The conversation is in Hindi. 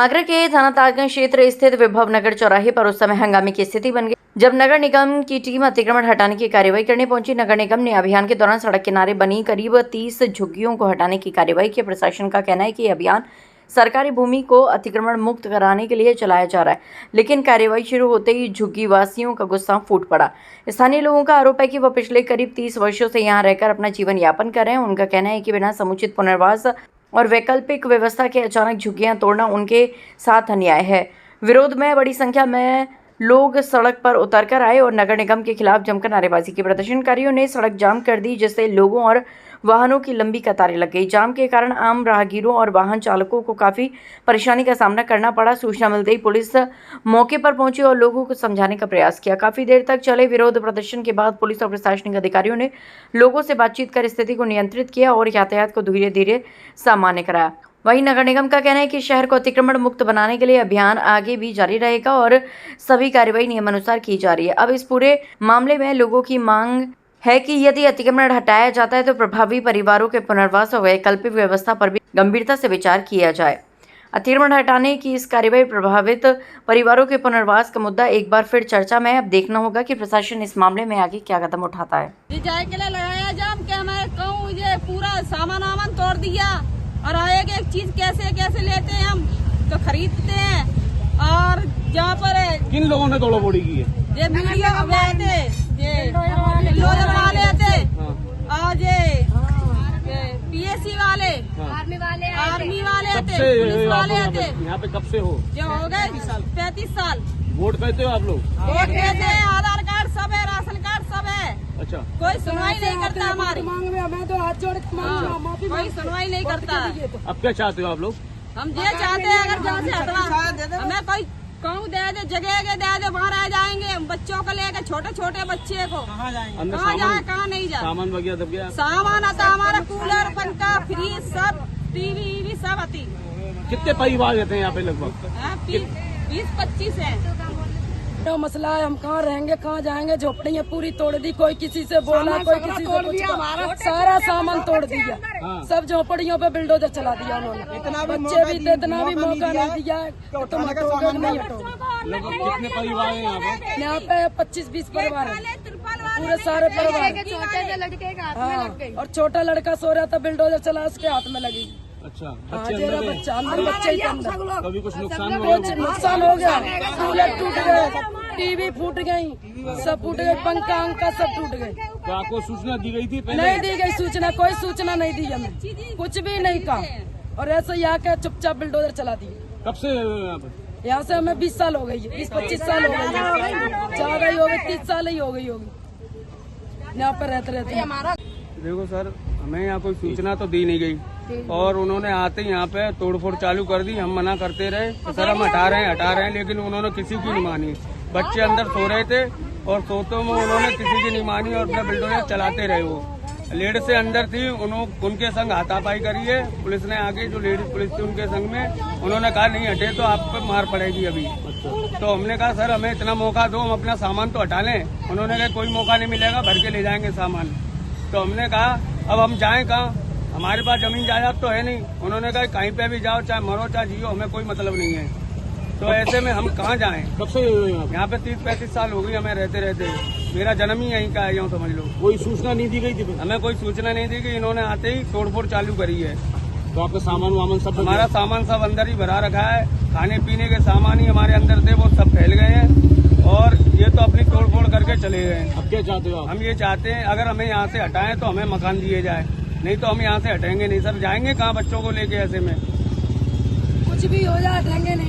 आगरा के थाना ताजगंज क्षेत्र स्थित विभव नगर चौराहे पर उस समय हंगामे की स्थिति बन गई जब नगर निगम की टीम अतिक्रमण हटाने की कार्रवाई करने पहुंची। नगर निगम ने अभियान के दौरान सड़क किनारे बनी करीब 30 झुग्गियों को हटाने की कार्रवाई की। प्रशासन का कहना है कि यह अभियान सरकारी भूमि को अतिक्रमण मुक्त कराने के लिए चलाया जा रहा है, लेकिन कार्रवाई शुरू होते ही झुग्गी वासियों का गुस्सा फूट पड़ा। स्थानीय लोगों का आरोप है कि वह पिछले करीब 30 वर्षों से यहां रहकर अपना जीवन यापन कर रहे हैं। उनका कहना है कि बिना समुचित पुनर्वास और वैकल्पिक व्यवस्था के अचानक झुग्गियां तोड़ना उनके साथ अन्याय है। विरोध में बड़ी संख्या में लोग सड़क पर उतरकर आए और नगर निगम के खिलाफ जमकर नारेबाजी की। प्रदर्शनकारियों ने सड़क जाम कर दी, जिससे लोगों और वाहनों की लंबी कतारें लग गई। जाम के कारण आम राहगीरों और वाहन चालकों को काफी परेशानी का सामना करना पड़ा। सूचना मिलते ही पुलिस मौके पर पहुंची और लोगों को समझाने का प्रयास किया। काफी देर तक चले विरोध प्रदर्शन के बाद पुलिस और प्रशासनिक अधिकारियों ने लोगों से बातचीत कर स्थिति को नियंत्रित किया और यातायात को धीरे धीरे सामान्य कराया। वहीं नगर निगम का कहना है कि शहर को अतिक्रमण मुक्त बनाने के लिए अभियान आगे भी जारी रहेगा और सभी कार्रवाई नियमानुसार की जा रही है। अब इस पूरे मामले में लोगों की मांग है कि यदि अतिक्रमण हटाया जाता है तो प्रभावी परिवारों के पुनर्वास और वैकल्पिक व्यवस्था पर भी गंभीरता से विचार किया जाए। अतिक्रमण हटाने की इस कार्रवाई प्रभावित परिवारों के पुनर्वास का मुद्दा एक बार फिर चर्चा में है। अब देखना होगा कि प्रशासन इस मामले में आगे क्या कदम उठाता है। लगाया जाम के हमारे कहूँ ये पूरा सामान तोड़ दिया और एक एक चीज कैसे लेते हैं हम तो खरीदते हैं। और जहाँ पर किन लोगों ने तोड़फोड़ी की है? ये मीडिया वाले थे, लोजर वाले थे और ये पीएससी वाले, आर्मी वाले थे, पुलिस वाले थे। यहाँ पे कब से हो? जो हो गए 35 साल। वोट देते हो आप लोग? वोट देते हैं, आधार कार्ड सब है, राशन कार्ड सब है। अच्छा, कोई सुनवाई नहीं करता हमारी। मैं तो हाथ जोड़ कोई सुनवाई नहीं करता। अब क्या चाहते हो आप लोग? हम ये चाहते हैं अगर जहाँ से हटवा हमें कोई कहूँ दे दे, जगह दे दे, वहाँ रह जाएंगे। बच्चों को लेकर छोटे बच्चे को कहाँ जाए कहाँ नहीं जाए। सामान वगैरह दब गया? सामान आता हमारा कूलर, पंखा, फ्रिज सब, टीवी सब आती। कितने परिवार रहते हैं यहाँ पे? लगभग 20-25 है। तो मसला है, हम कहाँ रहेंगे, कहाँ जाएंगे। झोपड़ियाँ पूरी तोड़ दी, कोई किसी से बोला, कोई किसी से कुछ कहा। सारा सामान तोड़ दिया। सब झोपड़ियों पे बिल्डोजर चला दिया उन्होंने। बच्चे भी थे, इतना भी मौका नहीं दिया तुम हटोगे नहीं हटोगे। लगभग कितने परिवार हैं यहाँ पे? यहाँ पे 25-20 परिवार है, पूरे सारे परिवार। हाँ, और छोटा लड़का सो रहा था, बिल्डोजर चला उसके हाथ में लगी। अच्छा, बच्चा अंदर, बच्चे ही अंदर। कभी कुछ नुकसान हो गया, कूलर टूट गए, टीवी फूट गई, सब फूट गए, पंखा सब टूट गए। तो आपको सूचना दी गई थी पहले? नहीं दी गई सूचना, कोई सूचना नहीं दी हमें, कुछ भी नहीं कहा। और ऐसे यहाँ के चुपचाप बिल्डोजर चला दी। कब से यहाँ पे? यहाँ से हमें 20 साल हो गई है, 20-25 साल हो गई, ज्यादा ही हो गई, 30 साल ही हो गई होगी यहाँ पर रहते। देखो सर, हमें यहाँ कोई सूचना तो दी नहीं गई और उन्होंने आते ही यहाँ पे तोड़फोड़ चालू कर दी। हम मना करते रहे कि सर हम हटा रहे हैं, लेकिन उन्होंने किसी की नहीं मानी। बच्चे अंदर सो रहे थे और सोते में उन्होंने किसी की नहीं मानी और अपना बिल्डोजर चलाते रहे। वो लेडीज से अंदर थी, उनके संग हाथापाई करी है। पुलिस ने आके, जो लेडीज पुलिस थी उनके संग में, उन्होंने कहा नहीं हटे तो आप पे मार पड़ेगी अभी। तो हमने कहा सर हमें इतना मौका दो, हम अपना सामान तो हटा लें। उन्होंने कहा कोई मौका नहीं मिलेगा, भर के ले जाएंगे सामान। तो हमने कहा अब हम जाएं कहाँ, हमारे पास जमीन जायदाद तो है नहीं। उन्होंने कहा कहीं पे भी जाओ, चाहे मरो चाहे जियो, हमें कोई मतलब नहीं है। तो ऐसे में हम कहाँ जाएं? कब से यहाँ पे 30-35 साल हो गई हमें रहते। मेरा जन्म ही यहीं का है, यूँ समझ लो। कोई सूचना नहीं दी गई थी? हमें कोई सूचना नहीं दी गई, इन्होंने आते ही तोड़फोड़ चालू करी है। तो आपका सामान वामान सब? हमारा सामान सब अंदर ही भरा रखा है, खाने पीने के सामान ही हमारे अंदर थे, वो सब फैल गए हैं और ये तो अपनी तोड़फोड़ करके चले गए। अब क्या चाहते हो आप? हम ये चाहते हैं अगर हमें यहाँ से हटाएं तो हमें मकान दिए जाए, नहीं तो हम यहाँ से हटेंगे नहीं सर। जाएंगे कहाँ बच्चों को लेके? ऐसे में कुछ भी हो जाए हटेंगे नहीं।